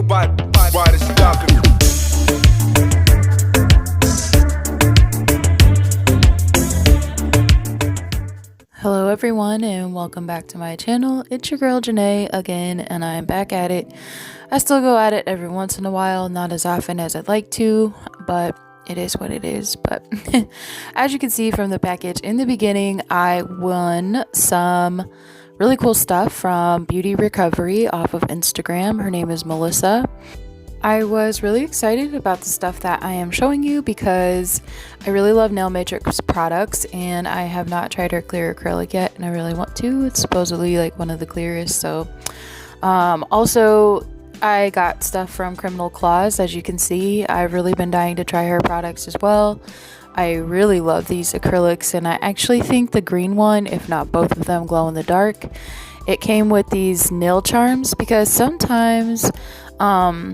why it's darker. Hello everyone and welcome back to my channel. It's your girl Janae again and I'm back at it. I still go at it every once in a while, not as often as I'd like to, but it is what it is. But as you can see from the package in the beginning, I won some really cool stuff from Beauty Recovery off of Instagram. Her name is Melissa. I was really excited about the stuff that I am showing you because I really love Nail Matrix products and I have not tried her clear acrylic yet and I really want to. It's supposedly like one of the clearest. So also I got stuff from Criminal Claws. As you can see, I've really been dying to try her products as well. I really love these acrylics and I actually think the green one, if not both of them, glow in the dark. It came with these nail charms because sometimes I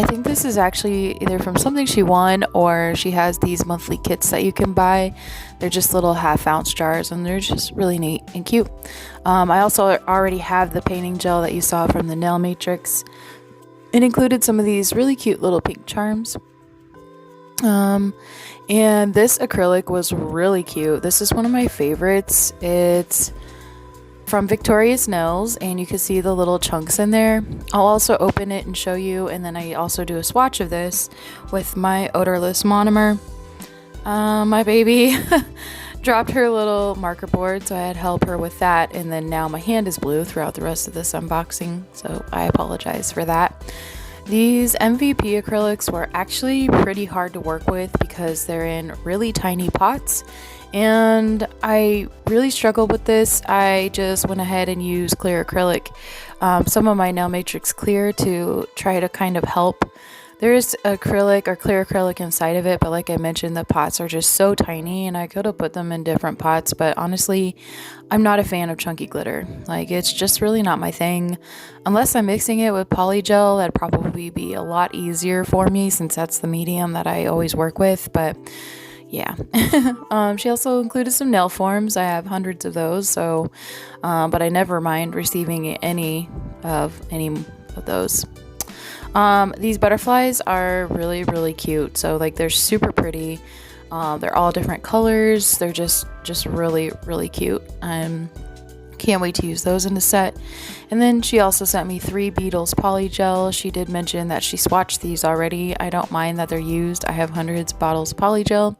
think this is actually either from something she won or she has these monthly kits that you can buy. They're just little half-ounce jars and they're just really neat and cute. I also already have the painting gel that you saw from the Nail Matrix. It included some of these really cute little pink charms. And this acrylic was really cute. This is one of my favorites. It's from Victorious Nails and you can see the little chunks in there. I'll also open it and show you, and then I also do a swatch of this with my odorless monomer. My baby dropped her little marker board, so I had help her with that, and then now my hand is blue throughout the rest of this unboxing, so I apologize for that. These MVP acrylics were actually pretty hard to work with because they're in really tiny pots and I really struggled with this. I just went ahead and used clear acrylic, some of my Nail Matrix clear, to try to kind of help. There's acrylic or clear acrylic inside of it, but like I mentioned, the pots are just so tiny and I could have put them in different pots, but honestly I'm not a fan of chunky glitter. Like, it's just really not my thing. Unless I'm mixing it with poly gel, that'd probably be a lot easier for me since that's the medium that I always work with. But yeah. She also included some nail forms. I have hundreds of those, so but I never mind receiving any of those. These butterflies are really cute. So like, they're super pretty. They're all different colors. They're just really cute. Can't wait to use those in the set. And then she also sent me 3 Beatles Poly Gel. She did mention that she swatched these already. I don't mind that they're used. I have hundreds of bottles of Poly Gel,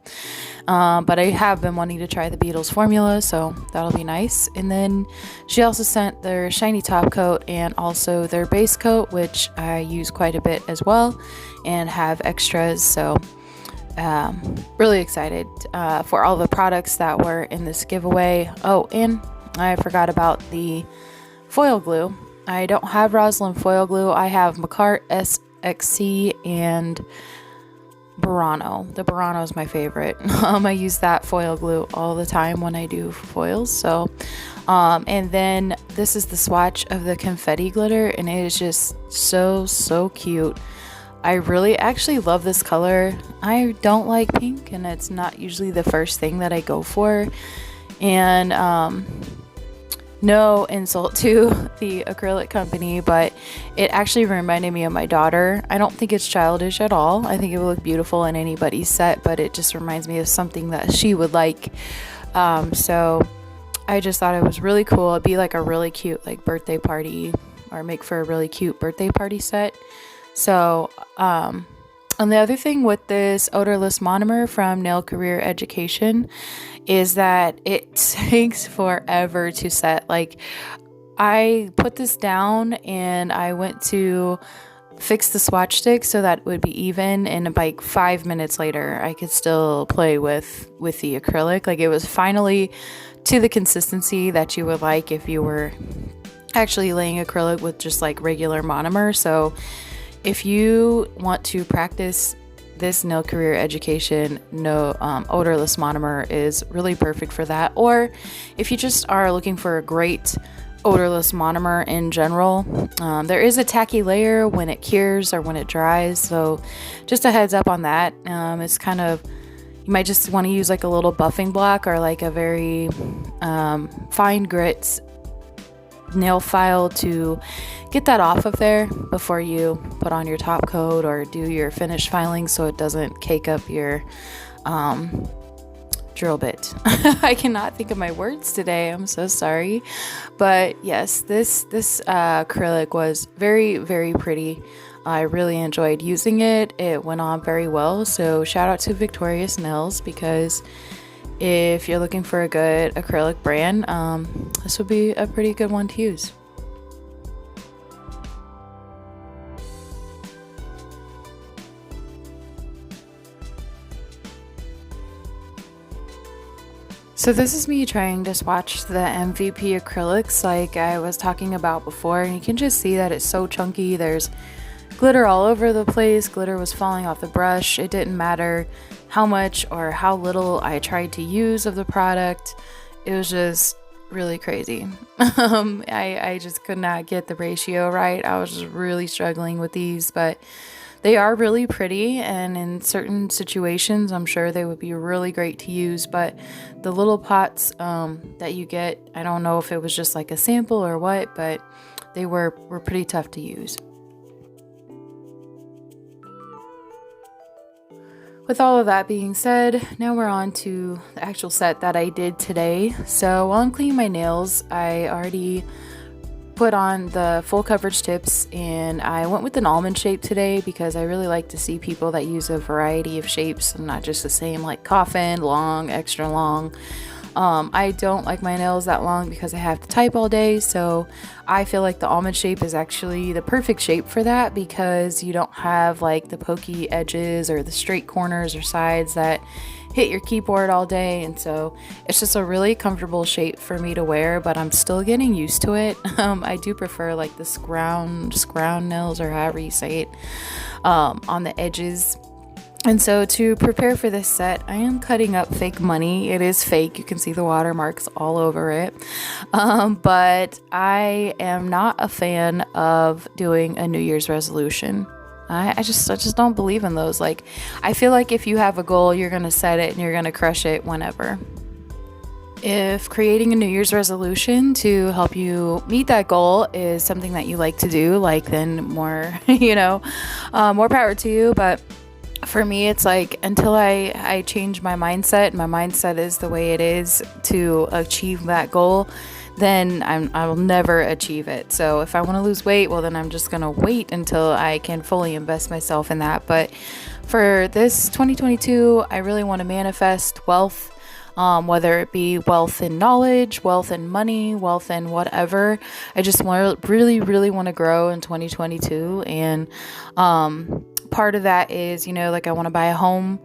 but I have been wanting to try the Beatles formula, so that'll be nice. And then she also sent their shiny top coat and also their base coat, which I use quite a bit as well and have extras. So really excited for all the products that were in this giveaway. Oh, and I forgot about the foil glue. I don't have Roslyn foil glue. I have Macart SXC and Burano. The Burano is my favorite. I use that foil glue all the time when I do foils. So, and then this is the swatch of the Confetti Glitter, and it is just so cute. I really actually love this color. I don't like pink, and it's not usually the first thing that I go for. And no insult to the acrylic company, but it actually reminded me of my daughter. I don't think it's childish at all. I think it would look beautiful in anybody's set, but it just reminds me of something that she would like. So I just thought it was really cool. It'd be like a really cute like birthday party, or make for a really cute birthday party set. So and the other thing with this odorless monomer from Nail Career Education is that it takes forever to set. Like, I put this down and I went to fix the swatch stick so that it would be even, and like 5 minutes later I could still play with the acrylic. Like, it was finally to the consistency that you would like if you were actually laying acrylic with just like regular monomer. So if you want to practice this Nail Career Education, odorless monomer is really perfect for that. Or if you just are looking for a great odorless monomer in general, there is a tacky layer when it cures or when it dries, so just a heads up on that. It's kind of, you might just want to use like a little buffing block or like a very fine grit nail file to get that off of there before you put on your top coat or do your finish filing, so it doesn't cake up your drill bit. I cannot think of my words today. I'm so sorry. But yes, this acrylic was very, very pretty. I really enjoyed using it. It went on very well. So shout out to Victorious Nails, because if you're looking for a good acrylic brand, this would be a pretty good one to use. So this is me trying to swatch the MVP acrylics like I was talking about before, and you can just see that it's so chunky. There's glitter all over the place. Glitter was falling off the brush. It didn't matter how much or how little I tried to use of the product. It was just really crazy. I just could not get the ratio right. I was just really struggling with these, but they are really pretty, and in certain situations, I'm sure they would be really great to use. But the little pots that you get, I don't know if it was just like a sample or what, but they were pretty tough to use. With all of that being said, now we're on to the actual set that I did today. So while I'm cleaning my nails, I already put on the full coverage tips, and I went with an almond shape today because I really like to see people that use a variety of shapes and not just the same, like coffin, long, extra long. I don't like my nails that long because I have to type all day, so I feel like the almond shape is actually the perfect shape for that, because you don't have like the pokey edges or the straight corners or sides that hit your keyboard all day. And so it's just a really comfortable shape for me to wear, but I'm still getting used to it. I do prefer like the scround nails, or however you say it, on the edges. And so to prepare for this set, I am cutting up fake money. It is fake. You can see the watermarks all over it. But I am not a fan of doing a New Year's resolution. I just don't believe in those. Like, I feel like if you have a goal, you're going to set it and you're going to crush it whenever. If creating a New Year's resolution to help you meet that goal is something that you like to do, like, then more, more power to you. But for me, it's like, until I change my mindset is the way it is to achieve that goal, then I will never achieve it. So if I want to lose weight, well, then I'm just going to wait until I can fully invest myself in that. But for this 2022, I really want to manifest wealth, whether it be wealth in knowledge, wealth in money, wealth in whatever. I just really want to grow in 2022. And part of that is, like, I want to buy a home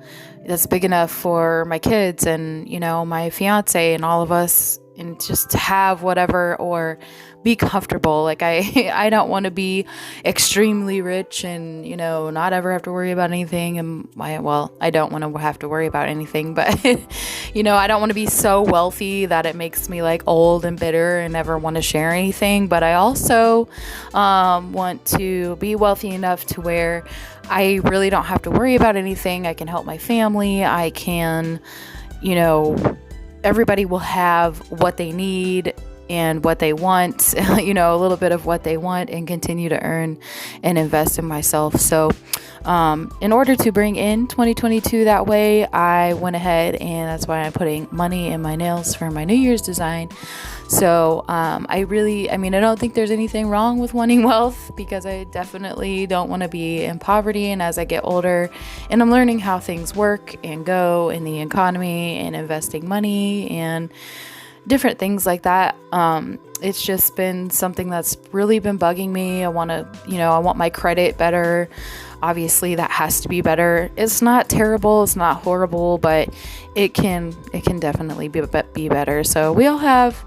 that's big enough for my kids and, my fiance and all of us, and just have whatever, or be comfortable. Like, I don't want to be extremely rich and, not ever have to worry about anything. And I don't want to have to worry about anything, but, I don't want to be so wealthy that it makes me like old and bitter and never want to share anything. But I also want to be wealthy enough to where I really don't have to worry about anything. I can help my family. I can, everybody will have what they need and what they want, a little bit of what they want, and continue to earn and invest in myself. So in order to bring in 2022 that way, I went ahead, and that's why I'm putting money in my nails for my New Year's design. So I don't think there's anything wrong with wanting wealth, because I definitely don't want to be in poverty. And as I get older and I'm learning how things work and go in the economy and investing money and different things like that, it's just been something that's really been bugging me. I want my credit better. Obviously that has to be better. It's not terrible, it's not horrible, but it can definitely be better. So we all have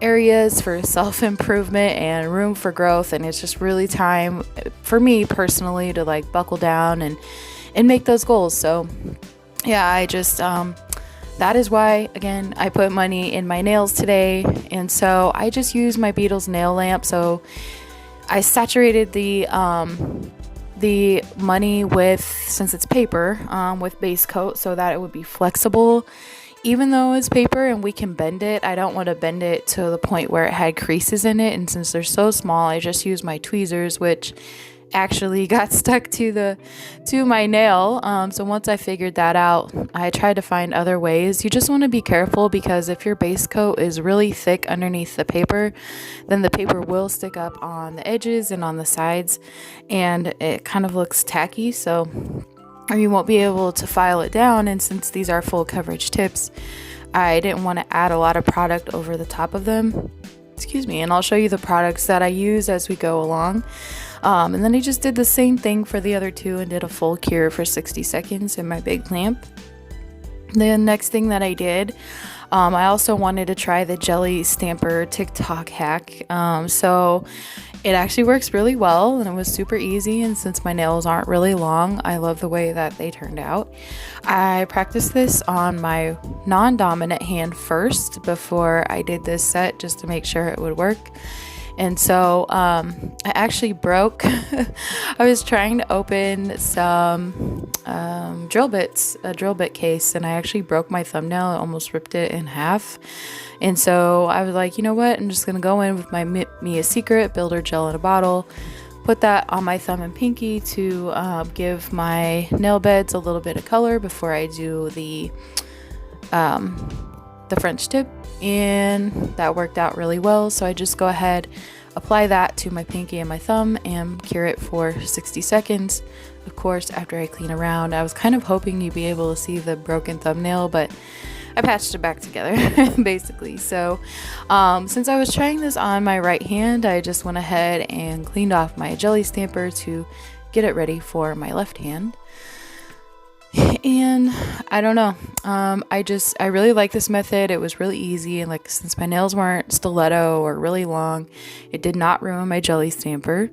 areas for self-improvement and room for growth, and it's just really time for me personally to like buckle down and make those goals. So yeah, I just that is why, again, I put money in my nails today. And so I just used my Beatles nail lamp. So I saturated the money with, since it's paper, with base coat, so that it would be flexible even though it's paper and we can bend it, I don't want to bend it to the point where it had creases in it. And since they're so small, I just use my tweezers, which actually got stuck to my nail. So once I figured that out, I tried to find other ways. You just want to be careful, because if your base coat is really thick underneath the paper, then the paper will stick up on the edges and on the sides, and it kind of looks tacky, or you won't be able to file it down. And since these are full coverage tips, I didn't want to add a lot of product over the top of them. Excuse me. And I'll show you the products that I use as we go along. And then I just did the same thing for the other two and did a full cure for 60 seconds in my big lamp. The next thing that I did, I also wanted to try the jelly stamper TikTok hack. So it actually works really well, and it was super easy. And since my nails aren't really long, I love the way that they turned out. I practiced this on my non-dominant hand first before I did this set, just to make sure it would work. And so I actually broke, I was trying to open some drill bits, a drill bit case, and I actually broke my thumbnail. I almost ripped it in half. And so I was like, you know what, I'm just going to go in with my Mia Secret Builder Gel in a bottle, put that on my thumb and pinky to give my nail beds a little bit of color before I do the French tip, and that worked out really well. So I just go ahead, apply that to my pinky and my thumb, and cure it for 60 seconds. Of course, after I clean around, I was kind of hoping you'd be able to see the broken thumbnail, but I patched it back together basically. So since I was trying this on my right hand, I just went ahead and cleaned off my jelly stamper to get it ready for my left hand. And I don't know, I really like this method. It was really easy, and like, since my nails weren't stiletto or really long, it did not ruin my jelly stamper.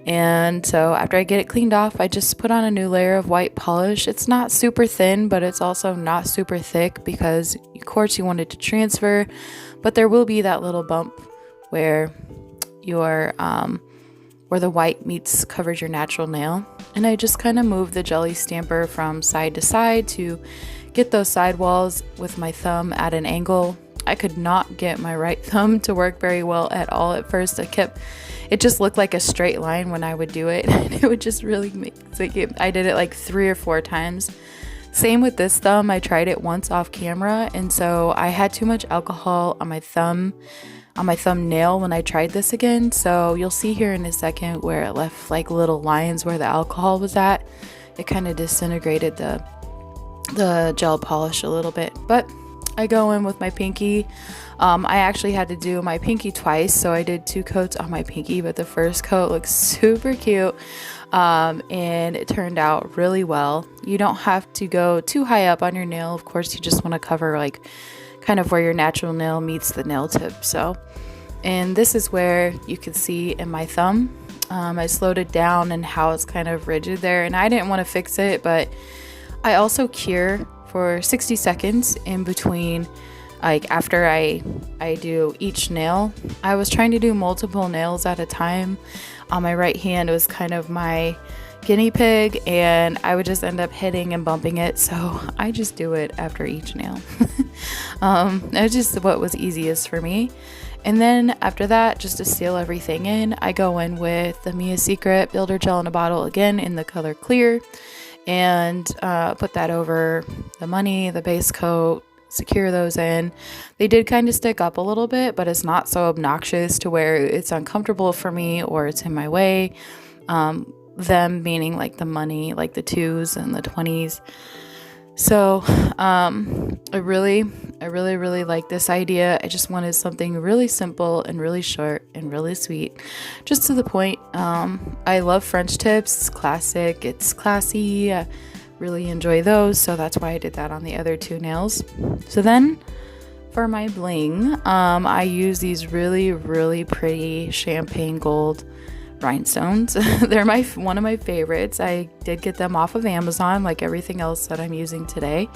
And so after I get it cleaned off, I just put on a new layer of white polish. It's not super thin, but it's also not super thick, because of course you want it to transfer, but there will be that little bump where where the white covers your natural nail. And I just kind of moved the jelly stamper from side to side to get those side walls with my thumb at an angle. I could not get my right thumb to work very well at all at first. It just looked like a straight line when I would do it, and it would just really I did it like 3 or 4 times. Same with this thumb. I tried it once off camera, and so I had too much alcohol on my thumbnail when I tried this again. So you'll see here in a second where it left like little lines where the alcohol was at. It kind of disintegrated the gel polish a little bit, but I go in with my pinky. I actually had to do my pinky twice, so I did 2 coats on my pinky, but the first coat looks super cute, and it turned out really well. You don't have to go too high up on your nail. Of course, you just want to cover like kind of where your natural nail meets the nail tip. So, and this is where you can see in my thumb, I slowed it down and how it's kind of rigid there, and I didn't want to fix it, but I also cure for 60 seconds in between, like after I do each nail. I was trying to do multiple nails at a time. On my right hand, it was kind of my guinea pig, and I would just end up hitting and bumping it, so I just do it after each nail. That's just what was easiest for me. And then after that, just to seal everything in, I go in with the Mia Secret Builder Gel in a bottle, again in the color clear, and put that over the money, the base coat, secure those in. They did kind of stick up a little bit, but it's not so obnoxious to where it's uncomfortable for me or it's in my way. Them meaning like the money, like the 2s and the 20s. So I really like this idea. I just wanted something really simple and really short and really sweet, just to the point. I love French tips. It's classic, it's classy. I really enjoy those, so that's why I did that on the other 2 nails. So then for my bling, I use these really pretty champagne gold rhinestones. They're one of my favorites. I did get them off of Amazon, like everything else that I'm using today.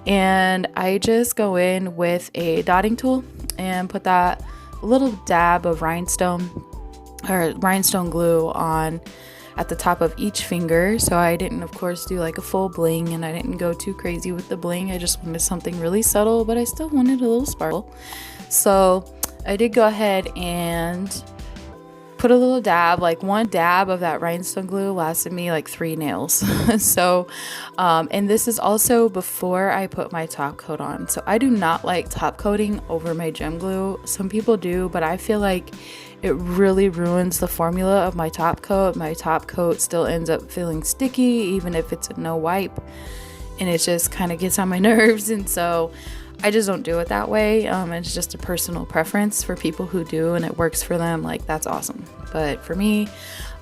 And I just go in with a dotting tool and put that little dab of rhinestone glue on at the top of each finger. So I didn't, of course, do like a full bling, and I didn't go too crazy with the bling. I just wanted something really subtle, but I still wanted a little sparkle. So I did go ahead and put a little dab, like one dab of that rhinestone glue lasted me like 3 nails. So, and this is also before I put my top coat on. So I do not like top coating over my gem glue. Some people do, but I feel like it really ruins the formula of my top coat. My top coat still ends up feeling sticky, even if it's a no wipe, and it just kind of gets on my nerves. And so I just don't do it that way. It's just a personal preference. For people who do and it works for them, like, that's awesome. But for me,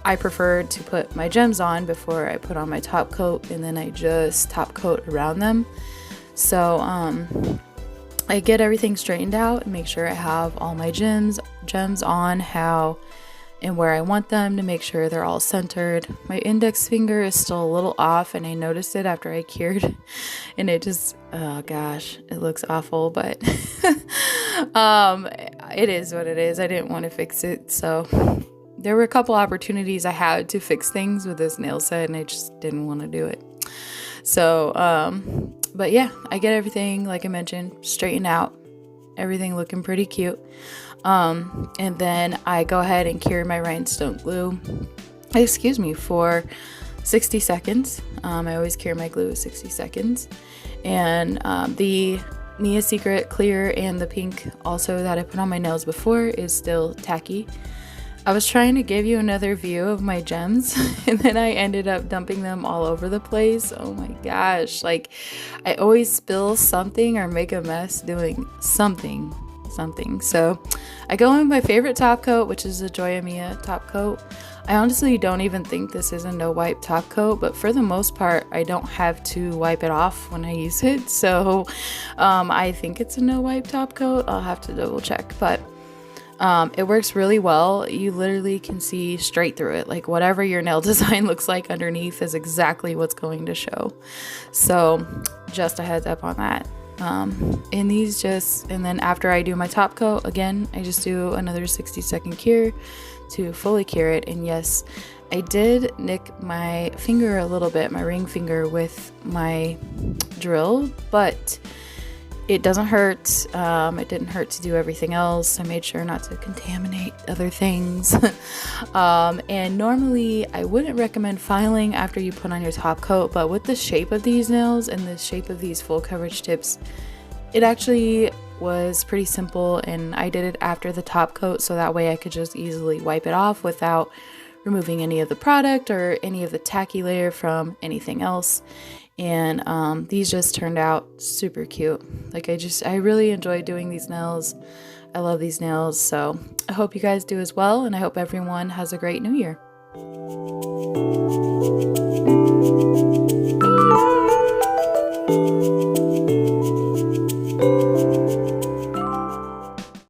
I prefer to put my gems on before I put on my top coat, and then I just top coat around them. So I get everything straightened out and make sure I have all my gems on how and where I want them, to make sure they're all centered. My index finger is still a little off, and I noticed it after I cured, and it just, oh gosh, it looks awful, but it is what it is. I didn't want to fix it. So there were a couple opportunities I had to fix things with this nail set, and I just didn't want to do it. So but yeah, I get everything, like I mentioned, straightened out, everything looking pretty cute. And then I go ahead and cure my rhinestone glue, for 60 seconds. I always cure my glue 60 seconds. And the Mia Secret clear and the pink also that I put on my nails before is still tacky. I was trying to give you another view of my gems, and then I ended up dumping them all over the place. Oh my gosh, like, I always spill something or make a mess doing something. So I go in with my favorite top coat, which is the Joya Mia top coat. I honestly don't even think this is a no wipe top coat, but for the most part I don't have to wipe it off when I use it. So I think it's a no wipe top coat. I'll have to double check, but it works really well. You literally can see straight through it. Like, whatever your nail design looks like underneath is exactly what's going to show. So just a heads up on that. And then after I do my top coat, again, I just do another 60-second cure to fully cure it. And yes, I did nick my finger a little bit, my ring finger, with my drill, but it doesn't hurt. It didn't hurt to do everything else. I made sure not to contaminate other things. And normally I wouldn't recommend filing after you put on your top coat, but with the shape of these nails and the shape of these full coverage tips, it actually was pretty simple, and I did it after the top coat, so that way I could just easily wipe it off without removing any of the product or any of the tacky layer from anything else. And these just turned out super cute. Like, I really enjoy doing these nails. I love these nails. So I hope you guys do as well, and I hope everyone has a great new year.